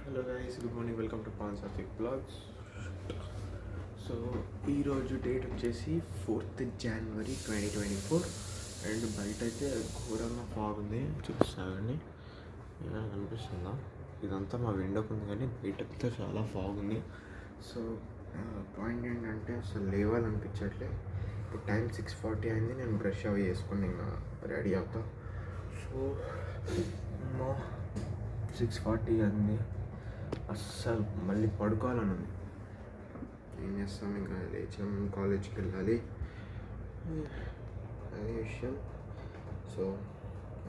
Hello guys, good morning. Welcome to పాన్ Satvik vlogs. So ఈరోజు date వచ్చేసి 4th January 2024 అండ్ బయట అయితే ఘోరంగా ఫాగ్ ఉంది. చూపిస్తానండి, కనిపిస్తుందా? ఇదంతా మా విండోకి ఉంది కానీ బయటతో చాలా ఫాగ్ ఉంది. సో పాయింట్ ఏంటంటే అసలు లేవాలనిపించట్లే. ఇప్పుడు టైం 6:40 అయింది. నేను బ్రష్ అవి చేసుకుని ఇంకా రెడీ అవుతా. సో 6:40 అయింది. అస్సలు మళ్ళీ పడుకోవాలని ఉంది. ఏం చేస్తాం, ఇంకా లేచాం, కాలేజ్కి వెళ్ళాలి, అదే విషయం. So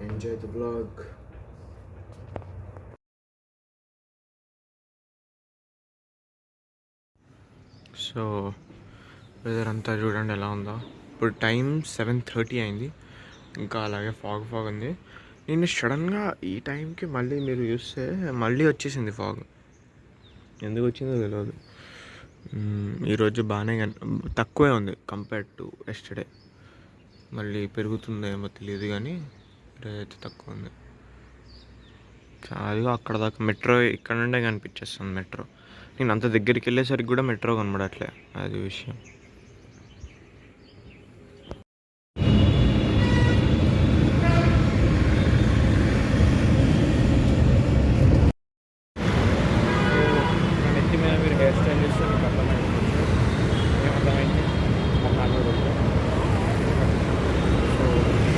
enjoy the vlog. So weather అంతా చూడండి ఎలా ఉందో. ఇప్పుడు టైం 7:30 అయింది, ఇంకా అలాగే ఫాగ్ ఉంది. నేను సడన్గా ఈ టైంకి మళ్ళీ మీరు చూస్తే మళ్ళీ వచ్చేసింది ఫాగ్. ఎందుకు వచ్చిందో తెలియదు. ఈరోజు బాగానే తక్కువే ఉంది కంపేర్డ్ టు ఎస్టర్డే. మళ్ళీ పెరుగుతుందేమో తెలియదు కానీ ఈరోజు అయితే తక్కువ ఉంది. అదిగో అక్కడ దాకా మెట్రో ఇక్కడ నుండే కనిపించేస్తుంది. మెట్రో నేను అంత దగ్గరికి వెళ్ళేసరికి కూడా మెట్రో కనబడట్లే. అది విషయం. మీరు హెయిర్ స్టైల్ చేస్తే మీకు అర్థమైంది. ఏమర్థమైంది అన్నాడు. సో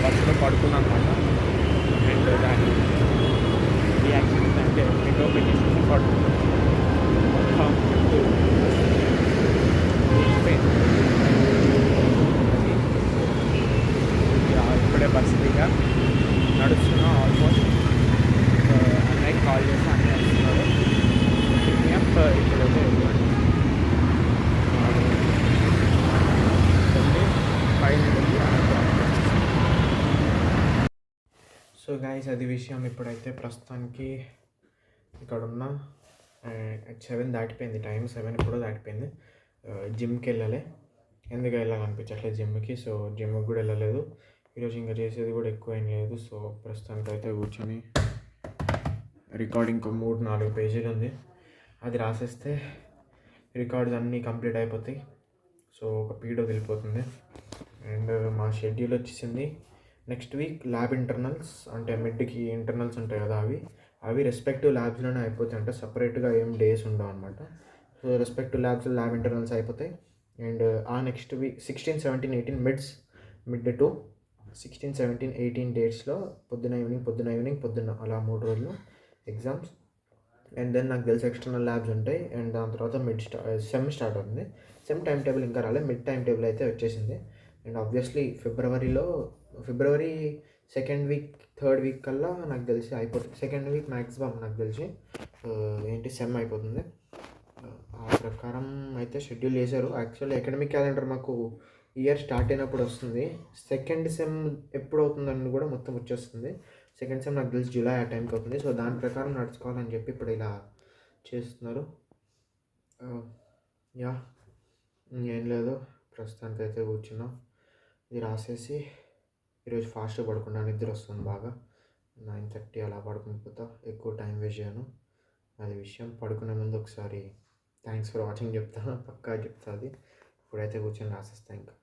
బస్సులో పడుకున్నాను అనమాట. అండ్ దాని రియాక్షన్ అంటే విండో ఓపెన్ చేసి పడుకున్నాను. ఇప్పుడే బస్సు దిగా నడుస్తున్నా. ఆల్మోస్ట్ అన్నయ్య కాల్ చేసి అన్నయ్య వస్తున్నారు. ఇప్పుడైతే సో గైస్, అది విషయం. ఇప్పుడైతే ప్రస్తుతానికి ఇక్కడ ఉన్న 7 దాటిపోయింది. టైం 7 ఇప్పుడు దాటిపోయింది. జిమ్కి వెళ్ళాలి. ఎందుకు వెళ్ళాలనిపించట్లేదు జిమ్కి. సో జిమ్కి కూడా వెళ్ళలేదు ఈరోజు. ఇంకా చేసేది కూడా ఎక్కువ ఏం లేదు. సో ప్రస్తుతానికి అయితే కూర్చొని రికార్డింగ్ 3-4 పేజీలు ఉంది. అది రాసేస్తే రికార్డ్స్ అన్నీ కంప్లీట్ అయిపోతాయి. సో ఒక పీడ వదిలిపోతుంది. అండ్ మా షెడ్యూల్ వచ్చేసింది నెక్స్ట్ వీక్ ల్యాబ్ ఇంటర్నల్స్, అంటే మిడ్కి ఇంటర్నల్స్ ఉంటాయి కదా, అవి రెస్పెక్టివ్ ల్యాబ్స్లోనే అయిపోతాయి. అంటే సపరేట్గా ఏం డేస్ ఉండవు అనమాట. సో రెస్పెక్టివ్ ల్యాబ్ ఇంటర్నల్స్ అయిపోతాయి. అండ్ ఆ నెక్స్ట్ వీక్ 16, 17, 18 మిడ్ టు 16, 17, 18 డేట్స్లో పొద్దున ఈవినింగ్ అలా 3 రోజులు ఎగ్జామ్స్. అండ్ దెన్ నాకు తెలిసి ఎక్స్టర్నల్ ల్యాబ్స్ ఉంటాయి. అండ్ దాని తర్వాత సెమ్ స్టార్ట్ అవుతుంది. సెమ్ టైం టేబుల్ ఇంకా రాలేదు. మిడ్ టైం టేబుల్ అయితే వచ్చేసింది. And obviously February second week, third week కల్లా నాకు తెలిసి అయిపోతుంది. సెకండ్ వీక్ మ్యాక్సిమం నాకు తెలిసి సెమ్ అయిపోతుంది. ఆ ప్రకారం అయితే షెడ్యూల్ చేశారు. యాక్చువల్లీ అకాడమిక్ క్యాలెండర్ మాకు ఇయర్ స్టార్ట్ అయినప్పుడు వస్తుంది. సెకండ్ సెమ్ ఎప్పుడు అవుతుందని కూడా మొత్తం వచ్చేస్తుంది. సెకండ్ సెమ్ నాకు తెలిసి జూలై ఆ టైంకి అవుతుంది. సో దాని ప్రకారం నడుచుకోవాలని చెప్పి ఇప్పుడు ఇలా చేస్తున్నారు. యా, ఏం లేదు, ప్రస్తుతానికి అయితే కూర్చున్నాం. ఇది రాసేసి ఈరోజు ఫాస్ట్గా పడుకున్నా. నిద్ర వస్తుంది బాగా. 9:30 అలా పడుకుని పోతా. ఎక్కువ టైం వేస్ట్ చేయను. అది విషయం. పడుకునే ముందు ఒకసారి థ్యాంక్స్ ఫర్ వాచింగ్ చెప్తాను, పక్కా చెప్తా. అది ఇప్పుడైతే కూర్చొని రాసేస్తా ఇంకా.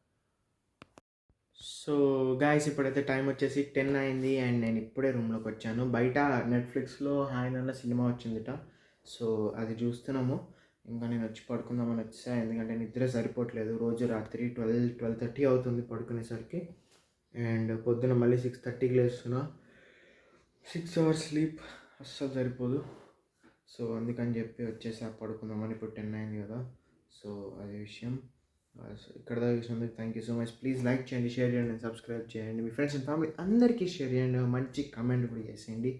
సో గాయస్, ఇప్పుడైతే టైం వచ్చేసి 10 అయింది. అండ్ నేను ఇప్పుడే రూమ్లోకి వచ్చాను. బయట నెట్ఫ్లిక్స్లో హాయ్ అన్న సినిమా వచ్చిందిట. సో అది చూస్తున్నాము. ఇంకా నేను వచ్చి పడుకుందామని వచ్చా. ఎందుకంటే నిద్ర సరిపోవట్లేదు. రోజు రాత్రి 12-12:30 అవుతుంది పడుకునేసరికి. అండ్ పొద్దున మళ్ళీ 6:30కి లేస్తున్నా. 6 hours స్లీప్ అస్సలు సరిపోదు. సో అందుకని చెప్పి వచ్చేసా పడుకుందామని. ఇప్పుడు 10 అయింది కదా. సో అదే విషయం. ఇక్కడ దాకా చూసినందుకు thank you so much. Please like చేయండి, షేర్ చేయండి అండ్ సబ్స్క్రైబ్ చేయండి. మీ ఫ్రెండ్స్ అండ్ ఫ్యామిలీ అందరికీ షేర్ చేయండి. మంచి కమెంట్ కూడా చేసేయండి.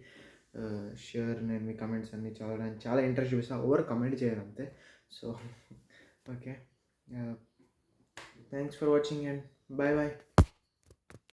నేను మీ కమెంట్స్ అన్నీ చదవడానికి చాలా ఇంట్రెస్ట్ చూపిస్తాను. ఎవరు కమెంట్ చేయరు అంతే. So okay, thanks for watching and bye bye.